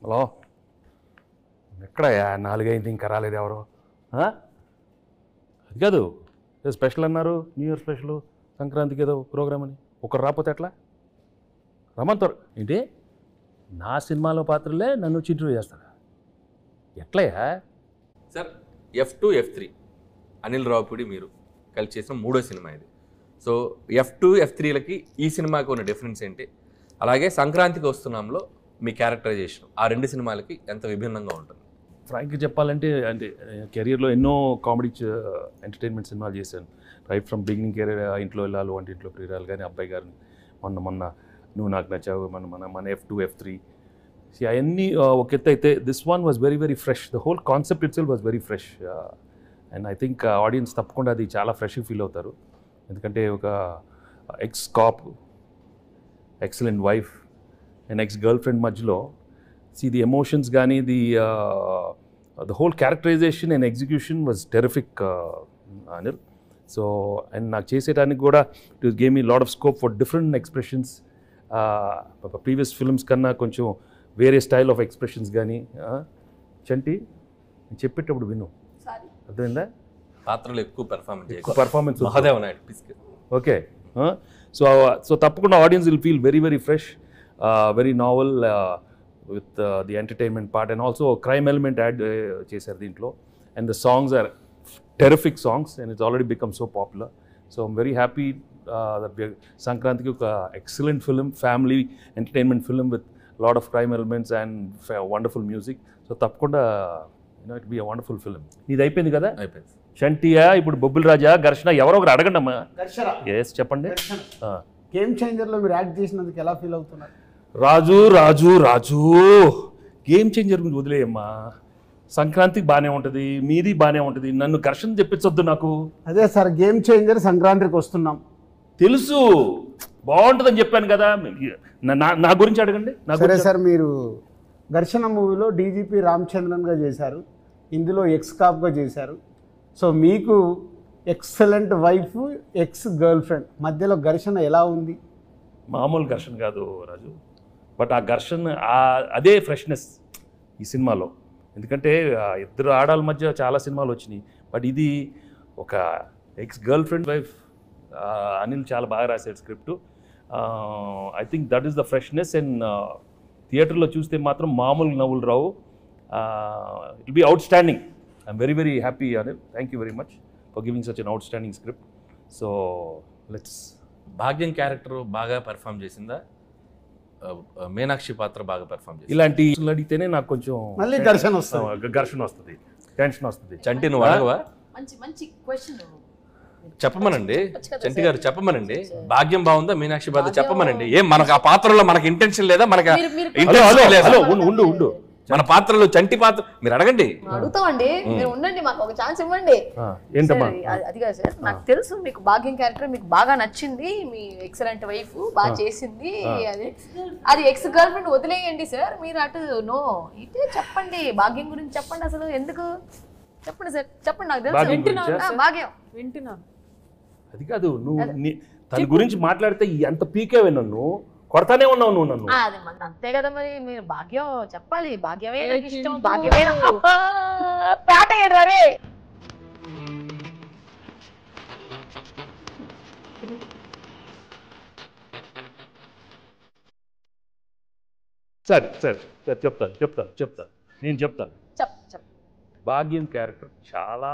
Hello, ఎక్కడయ్యా 4 ఇంకా రాలేదు ఎవరు? అది కాదు, స్పెషల్ అన్నారు, న్యూ ఇయర్ స్పెషల్, సంక్రాంతికి ఏదో ప్రోగ్రామ్ అని. ఒకరు రాకపోతే ఎట్లా? రమ్మంటారు ఏంటి? నా సినిమాలో పాత్రలే నన్ను వచ్చి ఇంటర్వ్యూ చేస్తారా? ఎట్లయ్యా? Sir F2, F3 Anil Ravipudi మీరు కలిసి చేసిన 3వ సినిమా ఇది. సో F2, F3లకి ఈ సినిమాకి ఉన్న డిఫరెన్స్ ఏంటి? అలాగే సంక్రాంతికి వస్తున్నాంలో మీ క్యారెక్టరైజేషన్ ఆ 2 సినిమాలకి ఎంత విభిన్నంగా ఉంటుంది? ఫ్రాంక్గా చెప్పాలంటే అంటే కెరియర్లో ఎన్నో కామెడీ ఎంటర్టైన్మెంట్ సినిమాలు చేశాను. రైట్ ఫ్రమ్ బిగినింగ్ కెరీర్, ఇంట్లో వెళ్ళాలి, వంటింట్లో ప్రియురాలు కానీ, అబ్బాయి గారిని, మొన్న నువ్వు నాకు నచ్చావు, మన F2, F3 అవన్నీ ఒక ఎత్తు అయితే, this one was very very fresh. The whole concept itself was very fresh. And I think audience తప్పకుండా అది చాలా ఫ్రెష్గా ఫీల్ అవుతారు. ఎందుకంటే ఒక ex cop, excellent wife and ex girlfriend మధ్యలో ది ఎమోషన్స్ కానీ the whole characterization and execution was terrific, Anil. So and నాకు చేసేటానికి కూడా it gave me lot of scope for different expressions. Previous films కన్నా కొంచెం వేరే స్టైల్ ఆఫ్ ఎక్స్ప్రెషన్స్ కానీ. చంటి, నేను చెప్పేటప్పుడు విను, అర్థమైందా? పాత్రలు ఎక్కువ performance Mahadev Naidu. Okay. So తప్పకుండా audience will feel very very fresh, very novel with the entertainment part and also crime element add చేశారు దీంట్లో. And the songs are terrific songs and it's already become so popular. So I'm very happy that సంక్రాంతికి ఒక excellent film, family entertainment film with lot of crime elements and wonderful music. So తప్పకుండా it be a wonderful film. ఇది అయిపోయింది కదా? అయిపోయింది. చంటియా, ఇప్పుడు బొబ్బుల్ రాజా, ఘర్షణ, ఎవరో ఒకరు అడగండి అమ్మా. ఎస్ చెప్పండి. గేమ్ చేంజర్లో మీరు యాక్ట్ చేసినందుకు ఎలా ఫీల్ అవుతున్నారు? రాజు రాజు రాజు గేమ్ చేంజర్ గురించి వదిలేయమ్మా. సంక్రాంతికి బాగానే ఉంటుంది, మీది బాగానే ఉంటుంది, నన్ను ఘర్షణ తెప్పించొద్దు నాకు. అదే సార్, గేమ్ చేంజర్ సంక్రాంతికి వస్తున్నాం తెలుసు, బాగుంటుందని చెప్పాను కదా. నా గురించి అడగండి. సరే సార్, మీరు ఘర్షణ మూవీలో డీజీపీ రామచంద్రన్గా చేశారు, ఇందులో ఎక్స్ కాప్గా చేశారు. సో మీకు excellent wife, ex girlfriend మధ్యలో ఘర్షణ ఎలా ఉంది? మామూలు ఘర్షణ కాదు రాజు, బట్ ఆ ఘర్షణ అదే ఫ్రెష్నెస్ ఈ సినిమాలో. ఎందుకంటే ఇద్దరు ఆడాల మధ్య చాలా సినిమాలు వచ్చినాయి, బట్ ఇది ఒక ex girlfriend wife. Anil చాలా బాగా రాశాడు script. I think that is the freshness. And థియేటర్లో చూస్తే మాత్రం మామూలు నవ్వులు రావు. It will be outstanding. I'm very very happy Anil. Thank you very much for giving such an outstanding script. So let's. భాగ్యం క్యారెక్టర్ బాగా perform చేసిందా? మీనాక్షి పాత్ర బాగా పెర్ఫామ్ చేసింది? ఇలాంటి అడిగితేనే నాకు కొంచెం మళ్ళీ ఘర్షణ వస్తుంది, టెన్షన్ వస్తుంది. చంటి నువ్వు అడగవా? మంచి క్వశ్చన్ చెప్పమనండి. చంటి గారు చెప్పమనండి. భాగ్యం బాగుందా, మీనాక్షి పాత్ర చెప్పమనండి. ఏం మనకు ఆ పాత్రలో మనకి ఇంటెన్షన్ లేదా? మనకి ఉండు, మన పాత్రలో చంటి పాత్ర మీరు అడగండి. అడుగుతామండి, మీరు ఉండండి, మాకు ఒక ఛాన్స్ ఇవ్వండి. ఏంటమ్మా? అది కాదు సార్, నాకు తెలుసు మీకు భాగ్యం క్యారెక్టర్ మీకు బాగా నచ్చింది, మీ ఎక్సలెంట్ వైఫ్ బాగా చేసింది. అది ఎక్స్ గర్ల్ ఫ్రెండ్ వదిలేయండి సార్, మీరు అటు నో ఇటే చెప్పండి. భాగ్యం గురించి చెప్పండి, అసలు ఎందుకు చెప్పండి సార్, చెప్పండి. నాకు తెలుసు భాగ్యం వింటున్నాను. అది కాదు, నువ్వు తన గురించి మాట్లాడితే ఎంత పీకేవే, నన్ను కొడతానే ఉన్నావు నువ్వు నన్ను. అది అంతే కదా మరి, మీరు భాగ్యం చెప్పాలి. భాగ్యమే నాకు ఇష్టం, భాగ్యమే పేట ఏడారే. సరే చెప్తాను నేను చెప్తాను. భాగ్యం క్యారెక్టర్ చాలా,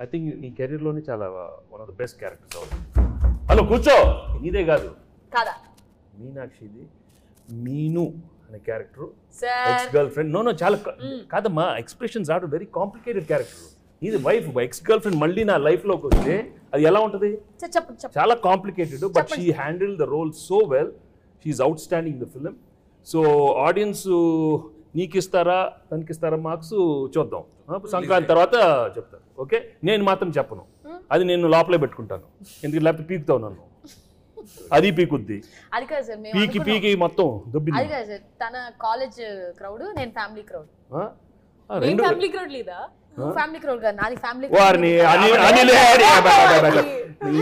ఐ థింక్ ఈ కెరీర్లోనే చాలా వన్ ఆఫ్ ద బెస్ట్ క్యారెక్టర్స్ అవుతుంది. హలో కూర్చో, నీదే కాదు కాదా మీనాక్షిది. మీను అనే character ex girlfriend. No చాలా కాదమ్మా, expressions are very complicated character. ఇది వైఫ్, ఎక్స్ గర్ల్ ఫ్రెండ్ మళ్ళీ నా లైఫ్లోకి వస్తే అది ఎలా ఉంటుంది? చాలా complicated, but she handle the role so well. She's outstanding the film. So audience నీకిస్తారా తనకిస్తారా మార్క్స్ చూద్దాం, సంక్రాంతి తర్వాత చెప్తాను. ఓకే, నేను మాత్రం చెప్పను, అది నేను లోపలే పెట్టుకుంటాను. ఎందుకంటే లేకపోతే పీకుతావు నన్ను, అది పీకుద్ది. అది కాదు సార్, పీకి మొత్తం దుబ్బింది. అది కాదు సార్, తన కాలేజ్ క్రౌడ్, నేను ఫ్యామిలీ క్రౌడ్. ఫ్యామిలీ క్రౌడ్ లేదా? ఫ్యామిలీ క్రౌడ్ కాదు, నాది ఫ్యామిలీ. వారిని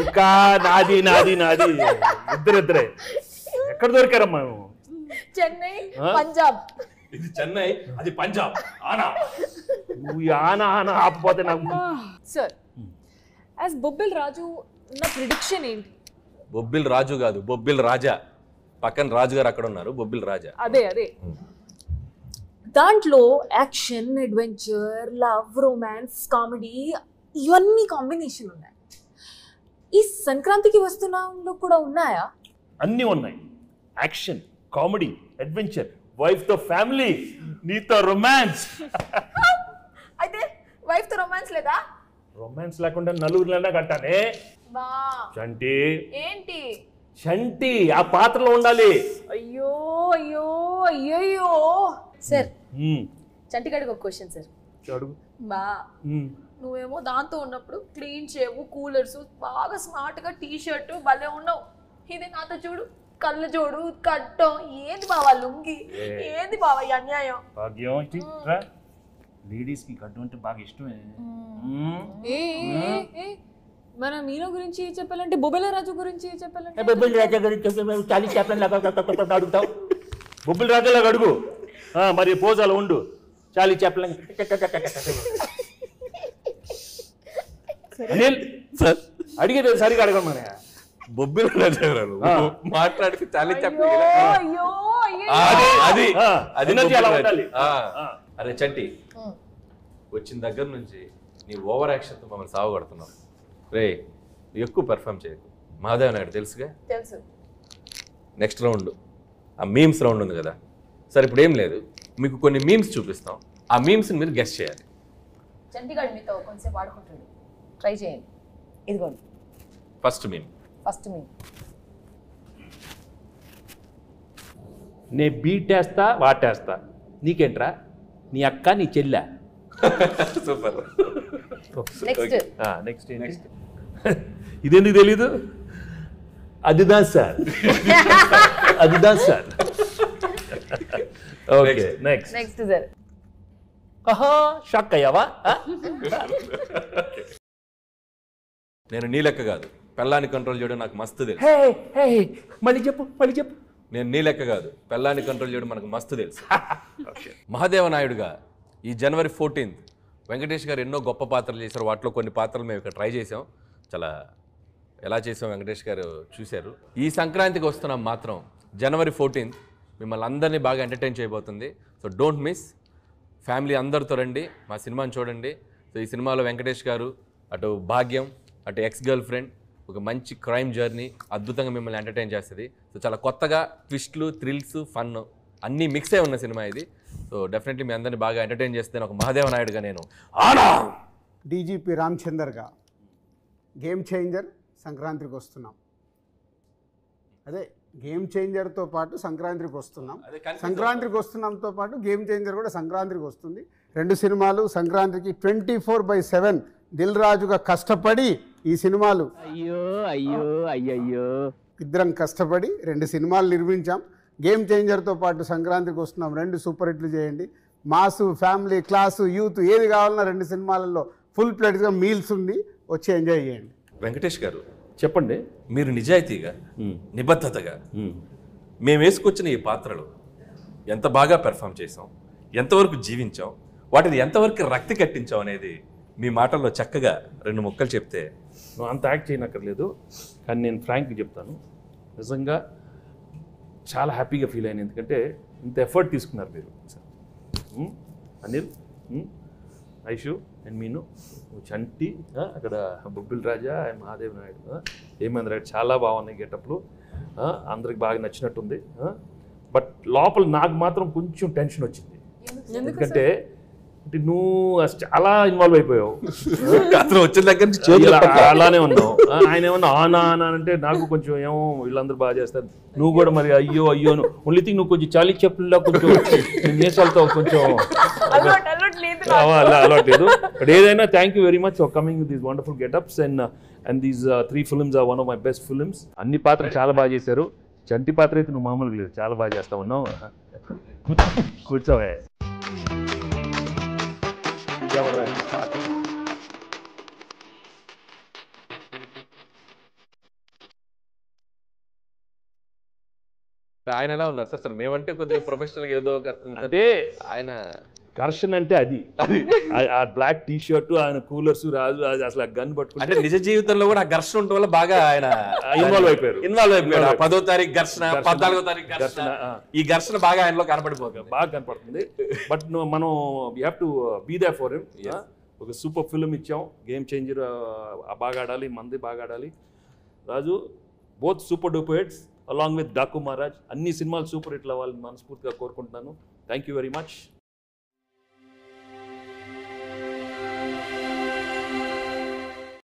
ఇంకా నాది ఇద్దరే ఎక్కడ దొరికారమ్మా? చెన్నై, పంజాబ్. ఇది చెన్నై, అది పంజాబ్. ఆనా నువ్వు ఆనా ఆనా ఆపపోతే నాకు సార్ యాజ్ బొబ్బిల్ రాజు నా ప్రిడిక్షన్ ఏంటి? బొబ్బిల్ రాజు కాదు, బొబ్బిల్ రాజా. పక్కన రాజు గారు అక్కడ ఉన్నారు, బొబ్బిల్ రాజా. అదే దాంట్లో action, adventure, love, romance, comedy ఇవన్నీ కాంబినేషన్ ఉన్నాయి. ఈ సంక్రాంతికి వస్తున్నాంలో కూడా ఉన్నాయా? అన్నీ ఉన్నాయి. యాక్షన్, కామెడీ, అడ్వెంచర్, వైఫ్ తో ఫ్యామిలీ, నీతో రొమాన్స్. అయితే వైఫ్ తో రొమాన్స్ లేదా? రొమాన్స్ లేకుండా నలుగురిలోనే కట్టానే. బా చంటి ఏంటి? చంటి ఆ పాత్రలో ఉండాలి. అయ్యో అయ్యో అయ్యయ్యో. సార్ ఉమ్, చంటిగాడికి ఒక క్వశ్చన్ సార్. అడుగు. బా ఉమ్. నువ్వేమో దాంతో ఉన్నప్పుడు క్లీన్ షేవ్, కూలర్స్, బాగా స్మార్ట్ గా టీ షర్ట్ భలే ఉన్నావు. ఇది నాతో చూడు, కళ్ళ జోడు, కట్టం. ఏది బావా లుంగి? ఏది బావా ఈ అన్యాయం? భాగ్యం ఇట్రా. లేడీస్ కి కట్టు అంటే బాగా ఇష్టమే. ఏ ఏ, ఏ, మన మీనో గురించి చెప్పాలంటే బొబ్బిల రాజు గురించి చెప్పాలంటే బొబ్బిల్ రాజా గురించి చాలీ చెప్పండి అడుగుతావు. బొబ్బిల్ రాజాలాగా అడుగు. మరి పోజాలు ఉండు. చాలీ చెప్పలేం. అనిల్ సార్ అడిగేది సరిగా అడగం మన. బొబ్బిల్ రాజా గారు మాట్లాడితే చాలా చెప్పి అయ్యో అయ్యో. అది అది ఎనర్జీ అలా ఉండాలి. అరే చంటి, వచ్చిన దగ్గర నుంచి నీ ఓవర్ యాక్షన్తో మమ్మల్ని సాగుకొడుతున్నావు. రే ఎక్కువ పెర్ఫామ్ చేయకు. మహాదేవ్ నాయుడు తెలుసుగా. తెలుసు. నెక్స్ట్ రౌండ్ ఆ మీమ్స్ రౌండ్ ఉంది కదా. సరే ఇప్పుడు ఏం లేదు, మీకు కొన్ని మీమ్స్ చూపిస్తాం. ఆ మీమ్స్ని మీరు గెస్ట్ చేయాలి. చంటిగాడు మీతో కొంచెంసేపు ఆడుకుంటాడు, ట్రై చేయండి. ఇదిగోండి ఫస్ట్ మీమ్. ఫస్ట్ మీ నే బీటేస్తా వాటేస్తా, నీకేంట్రా? నీ అక్క నీ చెల్లె. సూపర్. నెక్స్ట్. నెక్స్ట్ నెక్స్ట్ ఇదెందుకు తెలీదు? అదిదా సార్, అదిదా sir. Okay next. Next sir. ఆహా షాక్ అయ్యావా? నేను నీ లెక్క కాదు, పెళ్ళాన్ని కంట్రోల్ చేయడం నాకు మస్తు తెలుసు. మళ్ళీ చెప్పు మళ్ళీ చెప్పు. నేను నీ లెక్క కాదు, పెళ్ళాన్ని కంట్రోల్ చేయడం మనకు మస్తు తెలుసు. మహాదేవ నాయుడుగా ఈ జనవరి 14th వెంకటేష్ గారు ఎన్నో గొప్ప పాత్రలు చేశారు. వాటిలో కొన్ని పాత్రలు మేము ఇక్కడ ట్రై చేసాం. చాలా ఎలా చేసాం వెంకటేష్ గారు చూశారు. ఈ సంక్రాంతికి వస్తున్నాం మాత్రం జనవరి 14th మిమ్మల్ని అందరినీ బాగా ఎంటర్టైన్ చేయబోతుంది. So don't miss. ఫ్యామిలీ అందరితో రండి, మా సినిమాని చూడండి. సో ఈ సినిమాలో వెంకటేష్ గారు, అటు భాగ్యం, అటు ఎక్స్ గర్ల్ ఫ్రెండ్, ఒక మంచి క్రైమ్ జర్నీ అద్భుతంగా మిమ్మల్ని ఎంటర్టైన్ చేస్తుంది. సో చాలా కొత్తగా ట్విస్ట్లు, థ్రిల్స్, ఫన్ అన్నీ మిక్స్ అయి ఉన్న సినిమా ఇది. సో డెఫినెట్లీ మీ అందరినీ బాగా ఎంటర్టైన్ చేస్తే ఒక మహాదేవ నాయుడుగా నేను ఆనా. డీజీపీ రామచందర్గా గేమ్ చేంజర్ సంక్రాంతికి వస్తున్నాం. అదే గేమ్ చేంజర్తో పాటు సంక్రాంతికి వస్తున్నాం. సంక్రాంతికి వస్తున్నాంతో పాటు గేమ్ చేంజర్ కూడా సంక్రాంతికి వస్తుంది. రెండు సినిమాలు సంక్రాంతికి 24/7 దిల్ రాజుగా కష్టపడి ఈ సినిమాలు ఇద్దరం కష్టపడి 2 సినిమాలు నిర్మించాం. గేమ్ చేంజర్తో పాటు సంక్రాంతికి వస్తున్నాం. 2 సూపర్ హిట్లు చేయండి. మాసు, ఫ్యామిలీ, క్లాసు, యూత్ ఏది కావాలన్నా 2 సినిమాలలో ఫుల్ ప్లేట్గా మీల్స్ ఉంది, వచ్చి ఎంజాయ్ చేయండి. వెంకటేష్ గారు చెప్పండి. మీరు నిజాయితీగా, నిబద్ధతగా మేము వేసుకొచ్చిన ఈ పాత్రలు ఎంత బాగా పెర్ఫామ్ చేసాం, ఎంతవరకు జీవించాం, వాటిని ఎంతవరకు రక్తి కట్టించాం అనేది మీ మాటల్లో చక్కగా 2 ముక్కలు చెప్తే. నువ్వు అంత యాక్ట్ చేయనక్కర్లేదు, కానీ నేను ఫ్రాంక్గా చెప్తాను. నిజంగా చాలా హ్యాపీగా ఫీల్ అయ్యాను. ఎందుకంటే ఇంత ఎఫర్ట్ తీసుకున్నారు మీరు. అనిల్, ఐషు అండ్ మీను, చంటి, అక్కడ బొబ్బిల్ రాజా అండ్ మహాదేవ్ నాయుడు, హేమేంద్ర రాయుడు, చాలా బాగున్నాయి గెటప్లు. అందరికి బాగా నచ్చినట్టుంది. బట్ లోపల నాకు మాత్రం కొంచెం టెన్షన్ వచ్చింది. ఎందుకంటే నువ్వు చాలా ఇన్వాల్వ్ అయిపోయావు. వచ్చిన దగ్గర నుంచి అలానే ఉన్నావు. ఆయన ఏమన్నా ఆనా ఆనా అంటే నాకు కొంచెం ఏమో వీళ్ళందరూ బాగా చేస్తారు, నువ్వు కూడా మరి అయ్యో అయ్యో ఓన్లీ థింగ్ నువ్వు కొంచెం చాలీ చెప్పుల్లో కొంచెం నేసాలతో కొంచెం అలవాట్లేదు. బట్ ఏదైనా thank you very much for coming with these wonderful getups and these 3 films are one of my best films. అన్ని పాత్రలు చాలా బాగా చేశారు. చంటి పాత్ర అయితే నువ్వు మామూలుగా లేదు, చాలా బాగా చేస్తా ఉన్నావు. కూర్చోవే. ఆయన ఎలా ఉన్నారు సార్? మేమంటే కొద్దిగా ప్రొఫెషనల్ ఏదో అంటే ఆయన ఘర్షణ అంటే అది ఆ బ్లాక్ టీ షర్ట్, ఆయన కూలర్స్ రాజు, అది అసలు గన్ పట్టుకుంటే అంటే నిజ జీవితంలో కూడా ఆ ఘర్షణ ఉండటం వల్ల బాగా ఆయన ఇన్వాల్వ్ అయిపోయారు. ఇన్వాల్వ్ అయిపోయాడు. 10వ తారీఖు ఘర్షణ, 14వ తారీఖు ఘర్షణ, ఈ ఘర్షణ బాగా ఆయనలో కనపడిపోతుంది, బాగా కనపడుతుంది. బట్ మనం we have to be there for him. ఒక సూపర్ ఫిల్మ్ ఇచ్చాం, గేమ్ చేంజర్, బాగా ఆడాలి, మంది బాగా ఆడాలి. Raju both super duper hits along with Daaku Maharaj, అన్ని సినిమాలు సూపర్ హిట్లు అవ్వాలని మనస్ఫూర్తిగా కోరుకుంటున్నాను. Thank you very much.